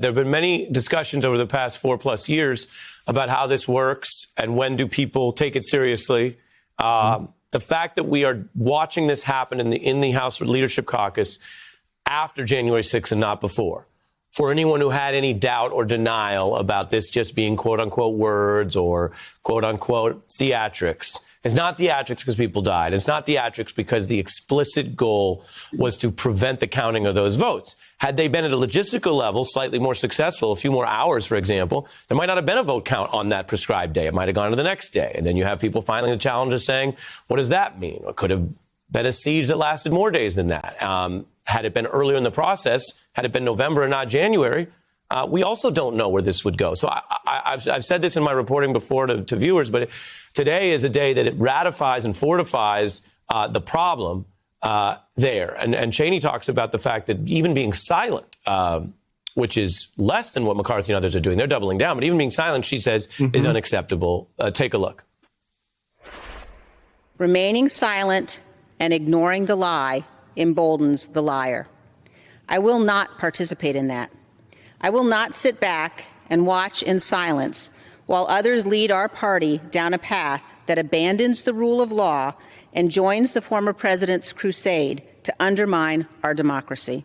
There have been many discussions over the past 4+ years about how this works and when do people take it seriously. The fact that we are watching this happen in the House Leadership Caucus after January 6th and not before. For anyone who had any doubt or denial about this just being quote unquote words or quote unquote theatrics. It's not theatrics because people died. It's not theatrics because the explicit goal was to prevent the counting of those votes. Had they been at a logistical level, slightly more successful, a few more hours, for example, there might not have been a vote count on that prescribed day. It might have gone to the next day. And then you have people filing the challenges saying, what does that mean? It could have been a siege that lasted more days than that. Had it been earlier in the process, had it been November and not January, we also don't know where this would go. So I've said this in my reporting before to viewers, but today is a day that it ratifies and fortifies the problem there. And Cheney talks about the fact that even being silent, which is less than what McCarthy and others are doing, they're doubling down. But even being silent, she says, is unacceptable. Take a look. Remaining silent and ignoring the lie emboldens the liar. I will not participate in that. I will not sit back and watch in silence while others lead our party down a path that abandons the rule of law and joins the former president's crusade to undermine our democracy.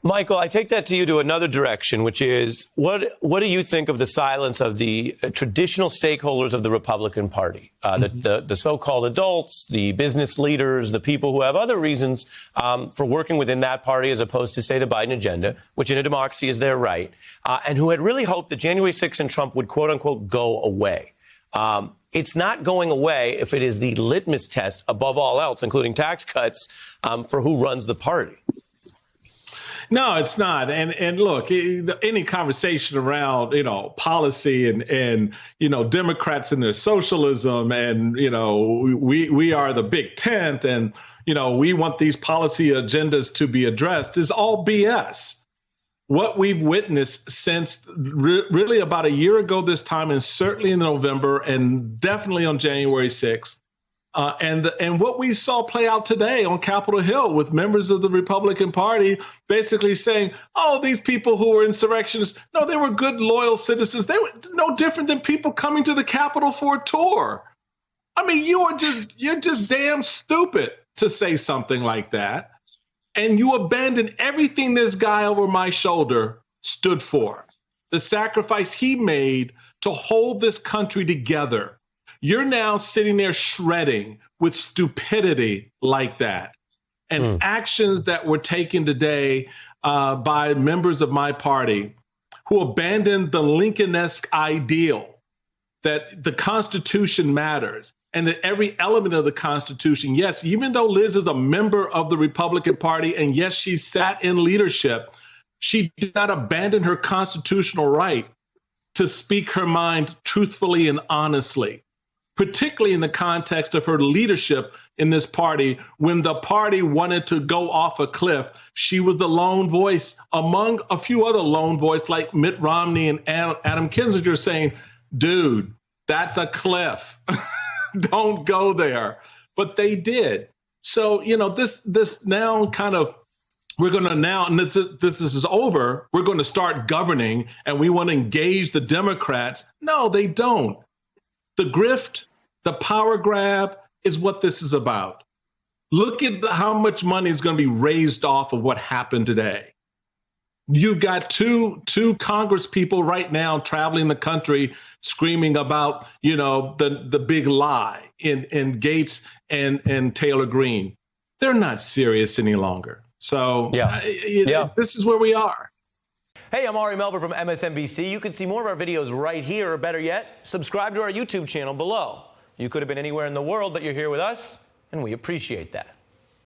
Michael, I take that to you to another direction, which is what do you think of the silence of the traditional stakeholders of the Republican Party, the so-called adults, the business leaders, the people who have other reasons for working within that party as opposed to, say, the Biden agenda, which in a democracy is their right, and who had really hoped that January 6th and Trump would, quote unquote, go away. It's not going away if it is the litmus test, above all else, including tax cuts, for who runs the party. No, it's not. And look, any conversation around, policy and Democrats and their socialism and, we are the big tent and, we want these policy agendas to be addressed is all BS. What we've witnessed since really about a year ago this time, and certainly in November and definitely on January 6th, and what we saw play out today on Capitol Hill with members of the Republican Party basically saying, oh, these people who were insurrectionists, no, they were good, loyal citizens. They were no different than people coming to the Capitol for a tour. I mean, you're just damn stupid to say something like that. And you abandon everything this guy over my shoulder stood for, the sacrifice he made to hold this country together. You're now sitting there shredding with stupidity like that. And actions that were taken today by members of my party who abandoned the Lincoln-esque ideal that the Constitution matters and that every element of the Constitution, yes, even though Liz is a member of the Republican Party and yes, she sat in leadership, she did not abandon her constitutional right to speak her mind truthfully and honestly, particularly in the context of her leadership in this party. When the party wanted to go off a cliff, she was the lone voice among a few other lone voices like Mitt Romney and Adam Kinzinger saying, dude, that's a cliff. Don't go there. But they did. So, this now kind of, we're going to now, and this is over, we're going to start governing and we want to engage the Democrats. No, they don't. The grift, the power grab is what this is about. Look at how much money is going to be raised off of what happened today. You've got two Congress people right now traveling the country screaming about, the big lie in Gates and Taylor Greene. They're not serious any longer. So this is where we are. Hey, I'm Ari Melber from MSNBC. You can see more of our videos right here, or better yet, subscribe to our YouTube channel below. You could have been anywhere in the world, but you're here with us, and we appreciate that.